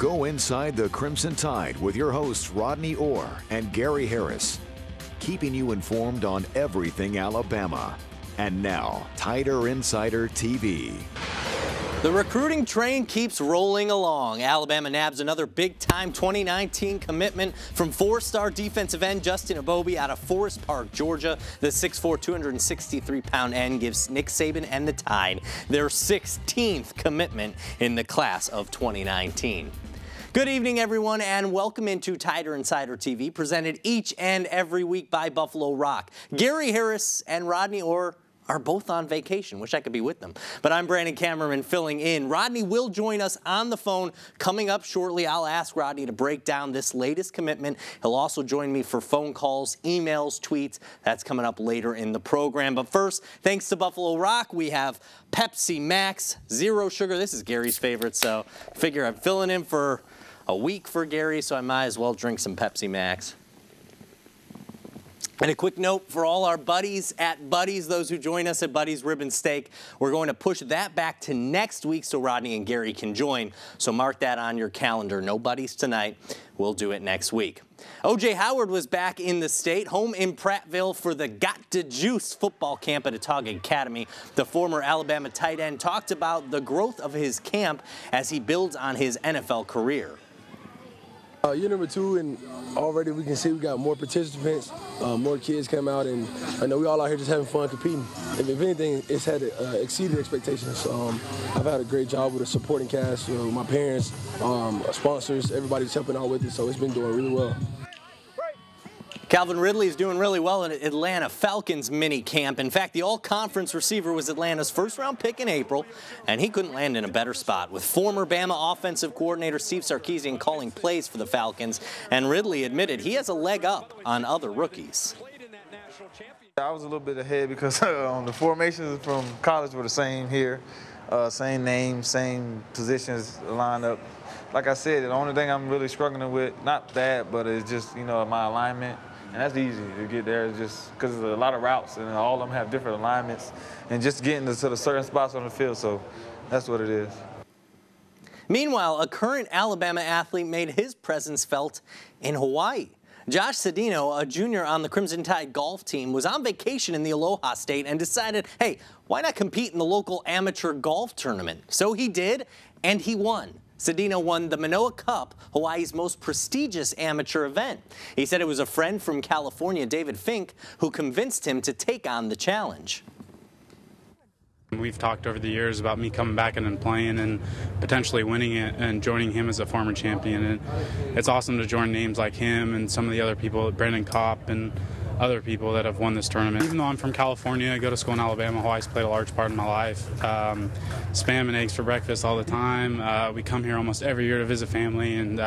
Go inside the Crimson Tide with your hosts Rodney Orr and Gary Harris, keeping you informed on everything Alabama. And now, Tider Insider TV. The recruiting train keeps rolling along. Alabama nabs another big-time 2019 commitment from four-star defensive end Justin Abobi out of Forest Park, Georgia. The 6'4", 263-pound end gives Nick Saban and the Tide their 16th commitment in the class of 2019. Good evening, everyone, and welcome into Tider Insider TV, presented each and every week by Buffalo Rock. Gary Harris and Rodney Orr are both on vacation. Wish I could be with them. But I'm Brandon Kamerman filling in. Rodney will join us on the phone coming up shortly. I'll ask Rodney to break down this latest commitment. He'll also join me for phone calls, emails, tweets. That's coming up later in the program. But first, thanks to Buffalo Rock, we have Pepsi Max, zero sugar. This is Gary's favorite, so I figure I'm filling in for a week for Gary, so I might as well drink some Pepsi Max. And a quick note for all our buddies at Buddies, those who join us at Buddies Rib and Steak, we're going to push that back to next week so Rodney and Gary can join. So mark that on your calendar. No Buddies tonight. We'll do it next week. O.J. Howard was back in the state, home in Prattville for the Got to Juice football camp at Autauga Academy. The former Alabama tight end talked about the growth of his camp as he builds on his NFL career. Year number 2, and already we can see we got more participants, more kids come out, and I know we all out here just having fun competing. If anything, it's had exceeded expectations. I've had a great job with a supporting cast, my parents, sponsors, everybody's helping out with it, so it's been doing really well. Calvin Ridley is doing really well in Atlanta Falcons mini camp. In fact, the all-conference receiver was Atlanta's first-round pick in April, and he couldn't land in a better spot. With former Bama offensive coordinator Steve Sarkisian calling plays for the Falcons, and Ridley admitted he has a leg up on other rookies. I was a little bit ahead because the formations from college were the same here. Same name, same positions lined up. Like I said, the only thing I'm really struggling with, not that, but it's just, my alignment. And that's easy to get there, just because there's a lot of routes and all of them have different alignments and just getting to the certain spots on the field. So that's what it is. Meanwhile, a current Alabama athlete made his presence felt in Hawaii. Josh Sedino, a junior on the Crimson Tide golf team, was on vacation in the Aloha State and decided, hey, why not compete in the local amateur golf tournament? So he did, and he won. Sedino won the Manoa Cup, Hawaii's most prestigious amateur event. He said it was a friend from California, David Fink, who convinced him to take on the challenge. We've talked over the years about me coming back and playing and potentially winning it and joining him as a former champion. And it's awesome to join names like him and some of the other people, Brandon Kopp and other people that have won this tournament. Even though I'm from California, I go to school in Alabama, Hawaii's played a large part in my life. Spam and eggs for breakfast all the time. We come here almost every year to visit family, and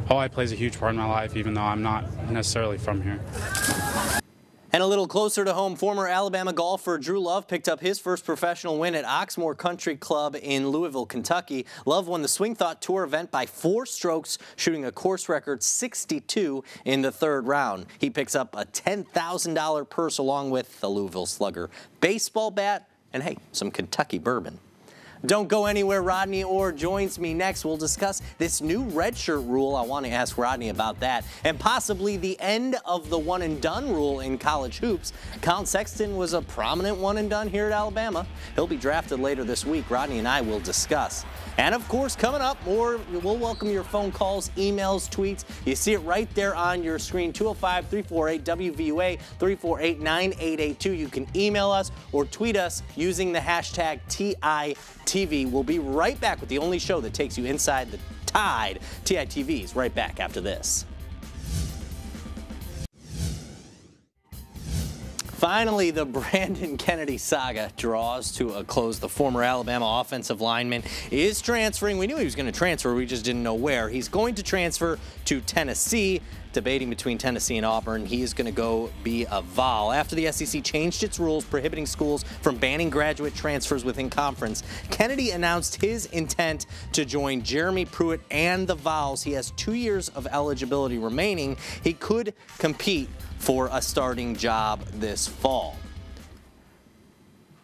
Hawaii plays a huge part in my life, even though I'm not necessarily from here. And a little closer to home, former Alabama golfer Drew Love picked up his first professional win at Oxmoor Country Club in Louisville, Kentucky. Love won the Swing Thought Tour event by 4 strokes, shooting a course record 62 in the 3rd round. He picks up a $10,000 purse along with the Louisville Slugger baseball bat and, hey, some Kentucky bourbon. Don't go anywhere. Rodney Orr joins me next. We'll discuss this new redshirt rule. I want to ask Rodney about that. And possibly the end of the one-and-done rule in college hoops. Colin Sexton was a prominent one-and-done here at Alabama. He'll be drafted later this week. Rodney and I will discuss. And, of course, coming up, we'll welcome your phone calls, emails, tweets. You see it right there on your screen, 205-348-WVUA, 348-9882. You can email us or tweet us using the hashtag TITV. We'll be right back with the only show that takes you inside the Tide. TITV's right back after this. Finally, the Brandon Kennedy saga draws to a close. The former Alabama offensive lineman is transferring. We knew he was going to transfer. We just didn't know where. He's going to transfer to Tennessee. Debating between Tennessee and Auburn, he is going to go be a Vol. After the SEC changed its rules prohibiting schools from banning graduate transfers within conference, Kennedy announced his intent to join Jeremy Pruitt and the Vols. He has 2 years of eligibility remaining. He could compete for a starting job this fall.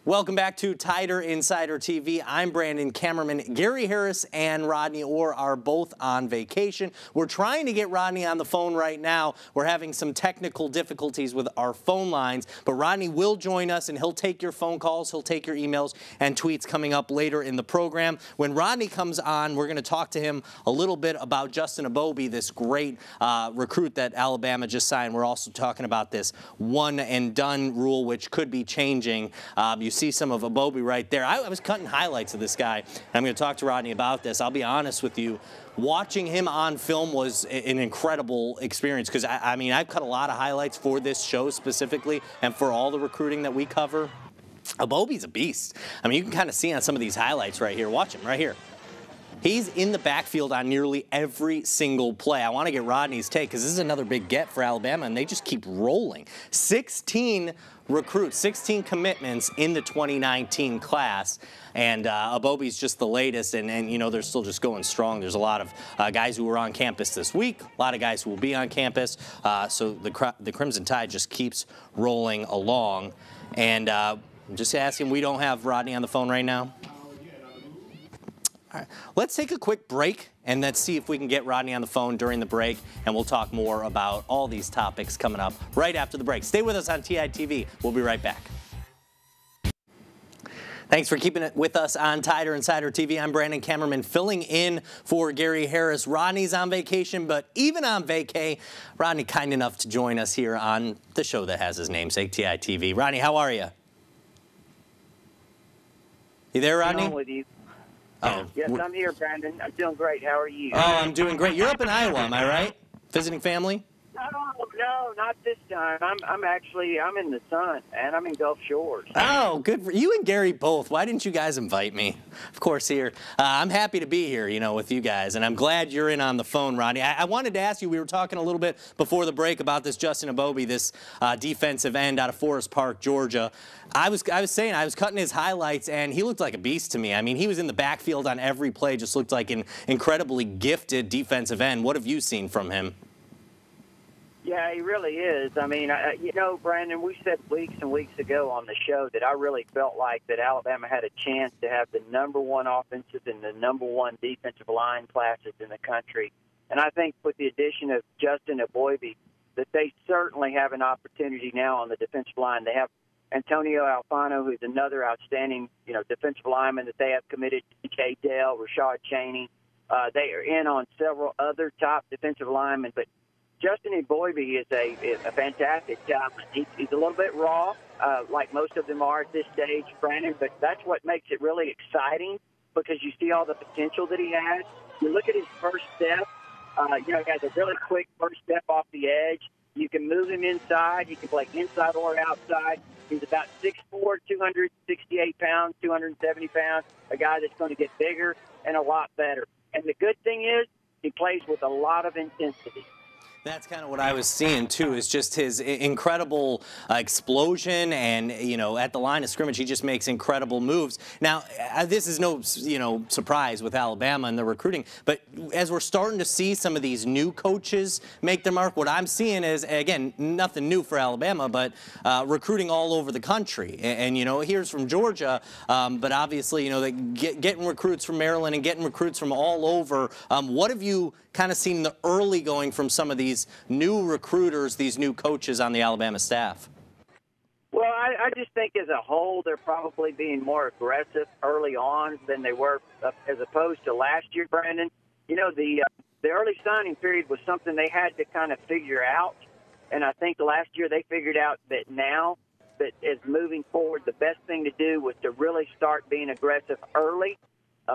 Welcome back to Tider Insider TV. I'm Brandon Kamerman. Gary Harris and Rodney Orr are both on vacation. We're trying to get Rodney on the phone right now. We're having some technical difficulties with our phone lines, but Rodney will join us, and he'll take your phone calls, he'll take your emails and tweets coming up later in the program. When Rodney comes on, we're going to talk to him a little bit about Justin Ebobi, this great recruit that Alabama just signed. We're also talking about this one-and-done rule, which could be changing. You see some of Ebobi right there. I was cutting highlights of this guy, and I'm going to talk to Rodney about this. I'll be honest with you. Watching him on film was an incredible experience because, I mean, I've cut a lot of highlights for this show specifically and for all the recruiting that we cover. Ebobi's a beast. I mean, you can kind of see on some of these highlights right here. Watch him right here. He's in the backfield on nearly every single play. I want to get Rodney's take because this is another big get for Alabama, and they just keep rolling. 16 recruits, 16 commitments in the 2019 class, and Ebobi's just the latest, and you know, they're still just going strong. There's a lot of guys who were on campus this week, a lot of guys who will be on campus, so the Crimson Tide just keeps rolling along. And I'm just asking, we don't have Rodney on the phone right now? All right. Let's take a quick break, and let's see if we can get Rodney on the phone during the break, and we'll talk more about all these topics coming up right after the break. Stay with us on TITV. We'll be right back. Thanks for keeping it with us on Tider Insider TV. I'm Brandon Kamerman, filling in for Gary Harris. Rodney's on vacation, but even on vacay, Rodney kind enough to join us here on the show that has his namesake, TITV. Rodney, how are you? You there, Rodney? I'm with you. Oh. Yes, I'm here, Brandon. I'm doing great. How are you? Oh, I'm doing great. You're up in Iowa, am I right? Visiting family? No, not this time. I'm in the sun, and I'm in Gulf Shores. Oh, good for you and Gary both. Why didn't you guys invite me? Of course, here. I'm happy to be here, you know, with you guys, and I'm glad you're in on the phone, Rodney. I wanted to ask you, we were talking a little bit before the break about this Justin Ebobi, this defensive end out of Forest Park, Georgia. I was cutting his highlights, and he looked like a beast to me. I mean, he was in the backfield on every play, just looked like an incredibly gifted defensive end. What have you seen from him? Yeah, he really is. I mean, you know, Brandon, we said weeks and weeks ago on the show that I really felt like that Alabama had a chance to have the #1 offensive and the #1 defensive line classes in the country. And I think with the addition of Justin Ebobi, that they certainly have an opportunity now on the defensive line. They have Antonio Alfano, who's another outstanding, you know, defensive lineman that they have committed, K. Dell, Rashad Cheney. They are in on several other top defensive linemen, but Justin Ebobi is a fantastic talent. He's a little bit raw, like most of them are at this stage, Brandon, but that's what makes it really exciting because you see all the potential that he has. You look at his first step. You know, he has a really quick first step off the edge. You can move him inside. He can play inside or outside. He's about 6'4", 268 pounds, 270 pounds, a guy that's going to get bigger and a lot better. And the good thing is he plays with a lot of intensity. That's kind of what I was seeing, too, is just his incredible explosion. And, you know, at the line of scrimmage, he just makes incredible moves. Now, this is no, you know, surprise with Alabama and the recruiting. But as we're starting to see some of these new coaches make their mark, what I'm seeing is, again, nothing new for Alabama, but recruiting all over the country. And you know, here's from Georgia, but obviously, you know, getting recruits from Maryland and getting recruits from all over. What have you kind of seen the early going from some of these new recruiters, these new coaches on the Alabama staff? Well, I just think as a whole, they're probably being more aggressive early on than they were as opposed to last year, Brandon. You know, the early signing period was something they had to kind of figure out. And I think last year they figured out that now that as moving forward, the best thing to do was to really start being aggressive early.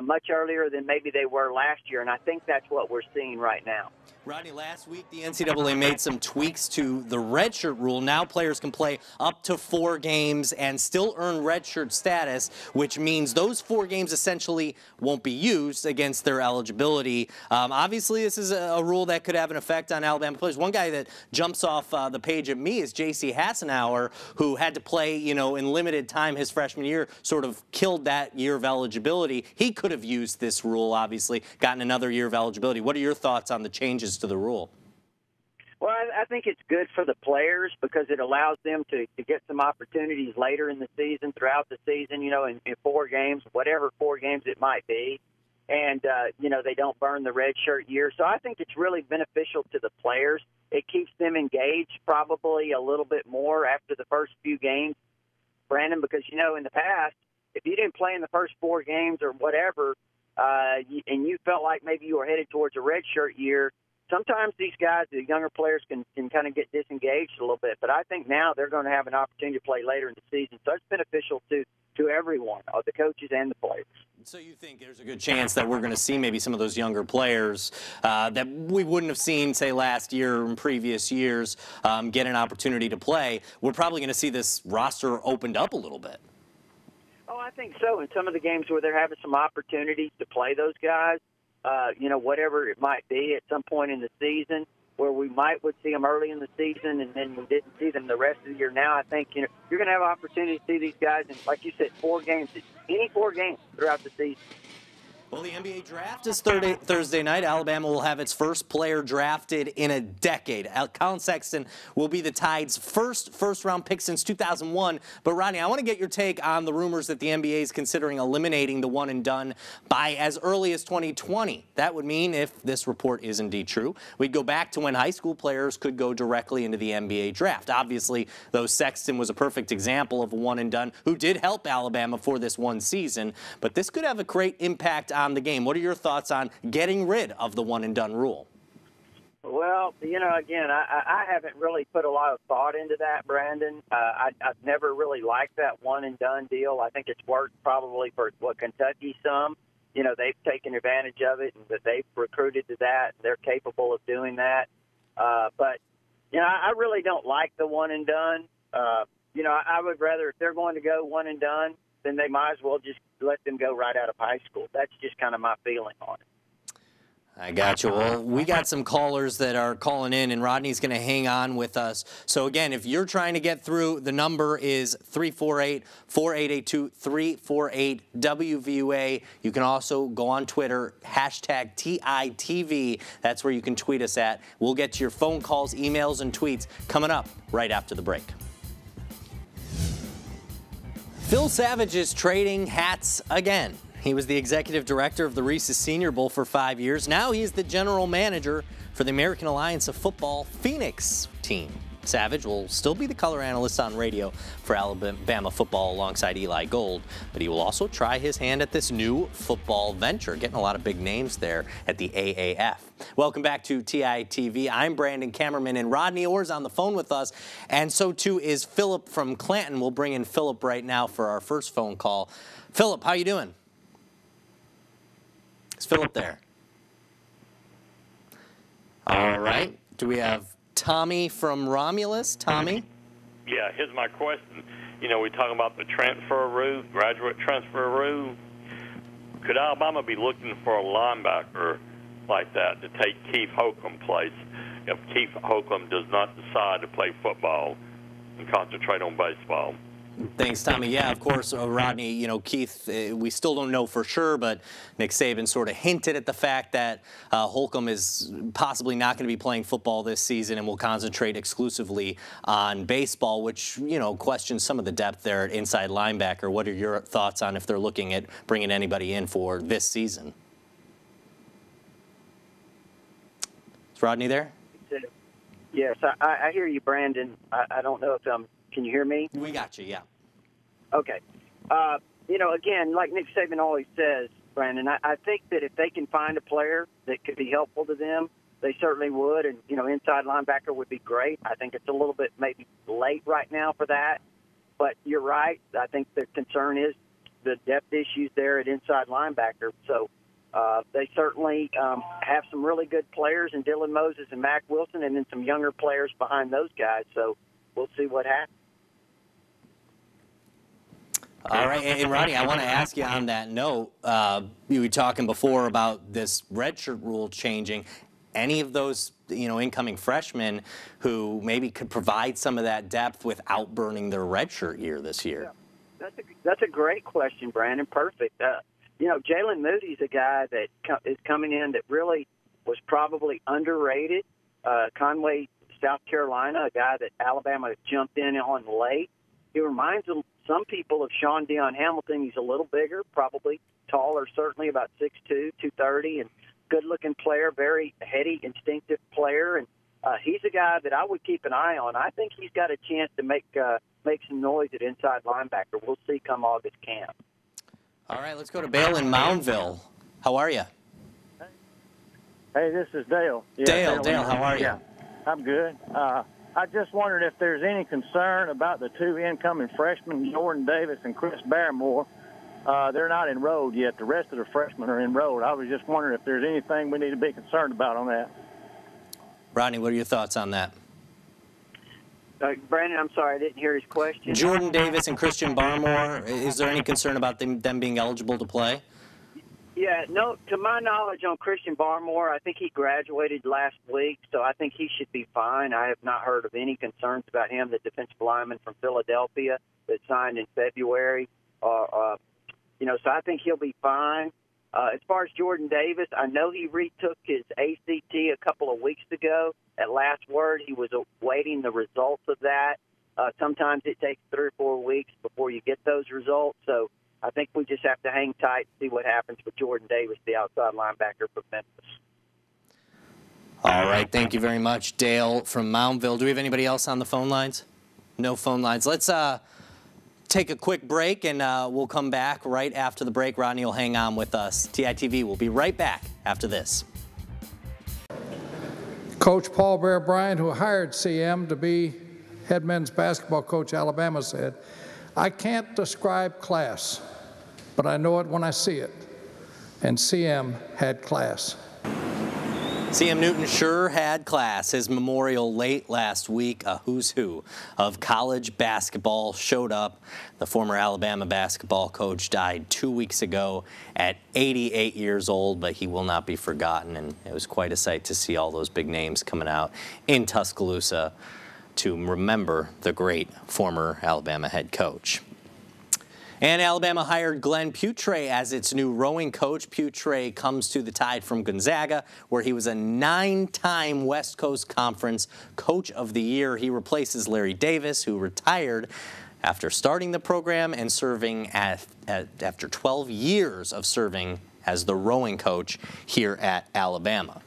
Much earlier than maybe they were last year, and I think that's what we're seeing right now. Rodney, last week the NCAA made some tweaks to the redshirt rule. Now players can play up to 4 games and still earn redshirt status, which means those 4 games essentially won't be used against their eligibility. Obviously, this is a rule that could have an effect on Alabama players. One guy that jumps off the page at me is J.C. Hassenauer, who had to play, you know, in limited time his freshman year, sort of killed that year of eligibility. He could have used this rule, obviously, gotten another year of eligibility. What are your thoughts on the changes to the rule? Well, I think it's good for the players because it allows them to get some opportunities later in the season, throughout the season, in 4 games, whatever 4 games it might be. And, they don't burn the red shirt year. So I think it's really beneficial to the players. It keeps them engaged probably a little bit more after the first few games, Brandon, because, in the past, if you didn't play in the first 4 games or whatever, and you felt like maybe you were headed towards a red shirt year, sometimes these guys, the younger players, can kind of get disengaged a little bit. But I think now they're going to have an opportunity to play later in the season. So it's beneficial to everyone, the coaches and the players. So you think there's a good chance that we're going to see maybe some of those younger players that we wouldn't have seen, say, last year or in previous years get an opportunity to play. We're probably going to see this roster opened up a little bit. Oh, I think so. In some of the games where they're having some opportunities to play those guys, whatever it might be at some point in the season, where we would see them early in the season and then we didn't see them the rest of the year. Now I think, you're going to have an opportunity to see these guys in, like you said, 4 games, any 4 games throughout the season. Well, the NBA draft is Thursday night. Alabama will have its first player drafted in a decade. Colin Sexton will be the Tide's first-round pick since 2001. But, Rodney, I want to get your take on the rumors that the NBA is considering eliminating the one-and-done by as early as 2020. That would mean, if this report is indeed true, we'd go back to when high school players could go directly into the NBA draft. Obviously, though, Sexton was a perfect example of a one-and-done who did help Alabama for this one season. But this could have a great impact on the game. What are your thoughts on getting rid of the one-and-done rule? Well, again, I haven't really put a lot of thought into that, Brandon. I've never really liked that one-and-done deal. I think it's worked probably for Kentucky some. They've taken advantage of it and that they've recruited to that. They're capable of doing that. But, I really don't like the one-and-done. I would rather, if they're going to go one-and-done, then they might as well just let them go right out of high school. That's just kind of my feeling on it. I got you. Well, we got some callers that are calling in, and Rodney's going to hang on with us. So, again, if you're trying to get through, the number is 348-4882, 348-WVUA. You can also go on Twitter, hashtag TITV. That's where you can tweet us at. We'll get to your phone calls, emails, and tweets coming up right after the break. Phil Savage is trading hats again. He was the executive director of the Reese's Senior Bowl for 5 years. Now he is the general manager for the American Alliance of Football Phoenix team. Savage will still be the color analyst on radio for Alabama football alongside Eli Gold, but he will also try his hand at this new football venture, getting a lot of big names there at the AAF. Welcome back to TITV. I'm Brandon Kamerman, and Rodney Orr is on the phone with us, and so too is Philip from Clanton. We'll bring in Philip right now for our first phone call. Philip, how you doing? Is Philip there? All right. Do we have Tommy from Romulus? Tommy? Yeah, here's my question. We're talking about the transfer rule, graduate transfer rule. Could Alabama be looking for a linebacker like that to take Keith Holcomb's place if Keith Holcomb does not decide to play football and concentrate on baseball? Thanks, Tommy. Yeah, of course, Rodney, Keith, we still don't know for sure, but Nick Saban sort of hinted at the fact that Holcomb is possibly not going to be playing football this season and will concentrate exclusively on baseball, which, questions some of the depth there at inside linebacker. What are your thoughts on if they're looking at bringing anybody in for this season? Is Rodney there? Yes, I hear you, Brandon. I don't know if can you hear me? We got you, yeah. Okay. Again, like Nick Saban always says, Brandon, I think that if they can find a player that could be helpful to them, they certainly would. And, inside linebacker would be great. I think it's a little bit maybe late right now for that. But you're right. I think the concern is the depth issues there at inside linebacker. So they certainly have some really good players in Dylan Moses and Mac Wilson, and then some younger players behind those guys. So we'll see what happens. All right, and Rodney, I want to ask you on that note, you were talking before about this redshirt rule changing. Any of those, incoming freshmen who maybe could provide some of that depth without burning their redshirt year this year? Yeah. That's a great question, Brandon. Perfect. Jalen Moody's a guy that is coming in that really was probably underrated. Conway South Carolina, a guy that Alabama jumped in on late. He reminds some people of Sean Dion Hamilton. He's a little bigger, probably taller, certainly about 6'2", 230, and good-looking player, very heady, instinctive player. And he's a guy that I would keep an eye on. I think he's got a chance to make some noise at inside linebacker. We'll see come August camp. All right, let's go to Bale in Moundville. How are you? Hey, this is Dale. Yeah, Dale, how are you? Yeah, I'm good. I just wondered if there's any concern about the two incoming freshmen, Jordan Davis and Chris Barrymore. They're not enrolled yet. The rest of the freshmen are enrolled. I was just wondering if there's anything we need to be concerned about on that. Rodney, what are your thoughts on that? Brandon, I'm sorry, I didn't hear his question. Jordan Davis and Christian Barmore, is there any concern about them being eligible to play? Yeah, no, to my knowledge on Christian Barmore, I think he graduated last week, so I think he should be fine. I have not heard of any concerns about him, the defensive lineman from Philadelphia that signed in February. So I think he'll be fine. As far as Jordan Davis, I know he retook his ACT a couple of weeks ago. At last word, he was awaiting the results of that. Sometimes it takes 3 or 4 weeks before you get those results, so I think we just have to hang tight and see what happens with Jordan Davis, the outside linebacker for Memphis. All right, thank you very much, Dale from Moundville. Do we have anybody else on the phone lines? No phone lines. Let's take a quick break, and we'll come back right after the break. Rodney will hang on with us. TITV will be right back after this. Coach Paul Bear Bryant, who hired CM to be head men's basketball coach at Alabama, said, "I can't describe class, but I know it when I see it." And CM had class. CM Newton sure had class. His memorial late last week, a who's who of college basketball showed up. The former Alabama basketball coach died 2 weeks ago at 88 years old, but he will not be forgotten. And it was quite a sight to see all those big names coming out in Tuscaloosa to remember the great former Alabama head coach. And Alabama hired Glenn Putre as its new rowing coach. Putre comes to the Tide from Gonzaga, where he was a 9-time West Coast Conference Coach of the Year. He replaces Larry Davis, who retired after starting the program and serving after 12 years of serving as the rowing coach here at Alabama.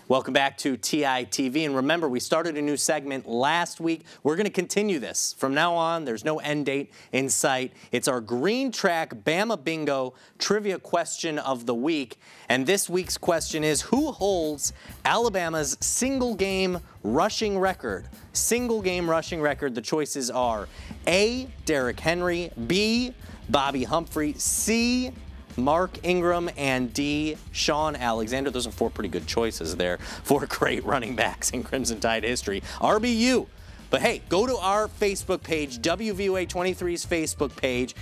Welcome back to TITV, and remember, we started a new segment last week. We're going to continue this. From now on, there's no end date in sight. It's our Green Track Bama Bingo Trivia Question of the Week, and this week's question is, who holds Alabama's single-game rushing record? Single-game rushing record. The choices are A, Derrick Henry, B, Bobby Humphrey, C, Mark Ingram, and D, Sean Alexander. Those are 4 pretty good choices there for great running backs in Crimson Tide history. RBU. But hey, go to our Facebook page, WVUA 23's Facebook page,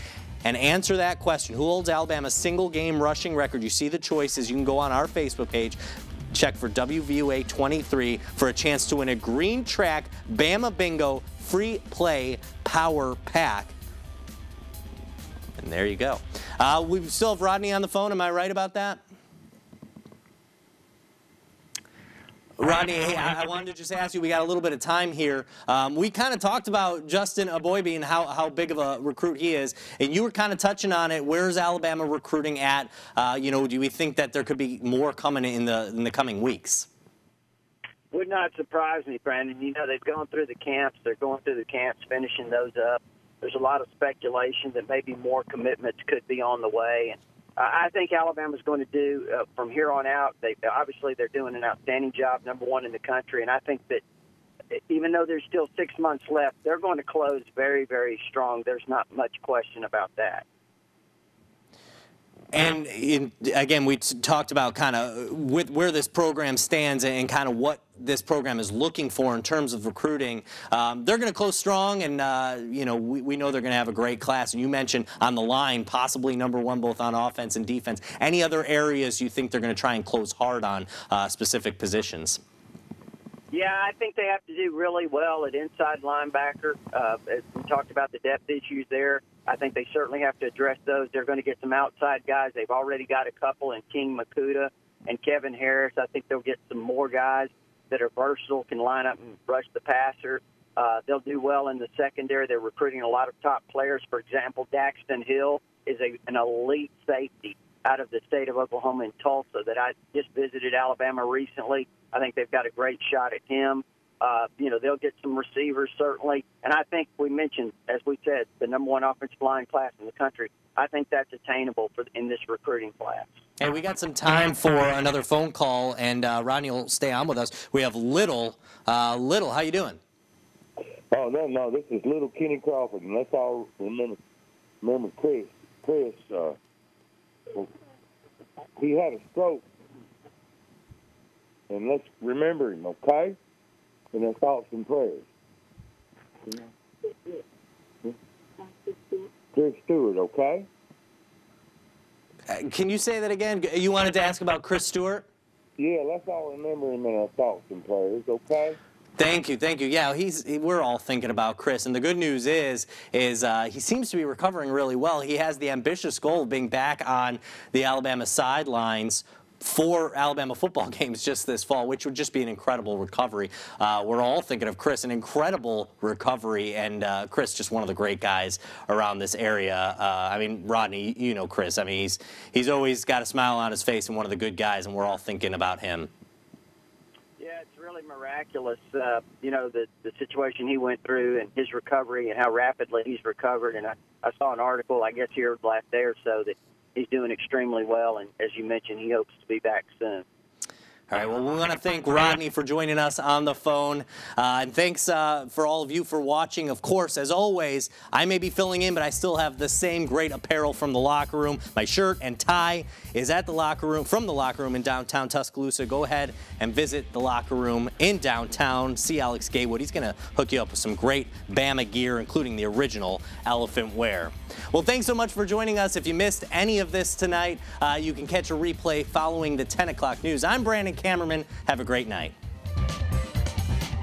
and answer that question. Who holds Alabama's single-game rushing record? You see the choices. You can go on our Facebook page, check for WVUA 23 for a chance to win a Green Track Bama Bingo Free Play Power Pack. And there you go. We still have Rodney on the phone. Am I right about that? Rodney, hey, I wanted to just ask you, we got a little bit of time here. We kind of talked about Justin Aboibi and how big of a recruit he is, and you were kind of touching on it. Where's Alabama recruiting at? Do we think that there could be more coming in the coming weeks? Would not surprise me, Brandon. They've gone through the camps. They're going through the camps, finishing those up. There's a lot of speculation that maybe more commitments could be on the way. And I think Alabama's going to do, from here on out, they're doing an outstanding job, #1 in the country. And I think that even though there's still 6 months left, they're going to close very, very strong. There's not much question about that. And again, we talked about kind of where this program stands and kind of what this program is looking for in terms of recruiting. They're going to close strong, and we know they're going to have a great class. And you mentioned on the line, possibly #1 both on offense and defense. Any other areas you think they're going to try and close hard on specific positions? Yeah, I think they have to do really well at inside linebacker. As we talked about the depth issues there, I think they certainly have to address those. They're going to get some outside guys. They've already got a couple in King Makuta and Kevin Harris. I think they'll get some more guys. that are versatile, can line up and rush the passer. They'll do well in the secondary. They're recruiting a lot of top players. For example, Daxton Hill is an elite safety out of the state of Oklahoma in Tulsa that I just visited Alabama recently. I think they've got a great shot at him. They'll get some receivers, certainly. And I think we mentioned, as we said, the number 1 offensive line class in the country. I think that's attainable in this recruiting class. Hey, we got some time for another phone call, and Rodney will stay on with us. We have Little. Little, how you doing? Oh, no, this is little Kenny Crawford, and let's all remember Chris. He had a stroke, and let's remember him, okay? And our thoughts and prayers. Chris Stewart, okay? Can you say that again? You wanted to ask about Chris Stewart? Yeah, let's all remember him in our thoughts and prayers, okay? Thank you. Yeah, we're all thinking about Chris, and the good news is he seems to be recovering really well. He has the ambitious goal of being back on the Alabama sidelines for Alabama football games just this fall, which would just be an incredible recovery. We're all thinking of Chris, an incredible recovery, and Chris, just one of the great guys around this area. Rodney, you know Chris. He's always got a smile on his face and one of the good guys, and we're all thinking about him. Yeah, it's really miraculous, the situation he went through and his recovery and how rapidly he's recovered. And I saw an article, I guess, here the last day or so that he's doing extremely well, and as you mentioned, he hopes to be back soon. All right, well, we want to thank Rodney for joining us on the phone. And thanks for all of you for watching. Of course, as always, I may be filling in, but I still have the same great apparel from the locker room. My shirt and tie is at the locker room, from the locker room in downtown Tuscaloosa. Go ahead and visit the locker room in downtown. See Alex Gatewood. He's going to hook you up with some great Bama gear, including the original elephant wear. Well, thanks so much for joining us. If you missed any of this tonight, you can catch a replay following the 10 o'clock news. I'm Brandon Kamerman. Have a great night.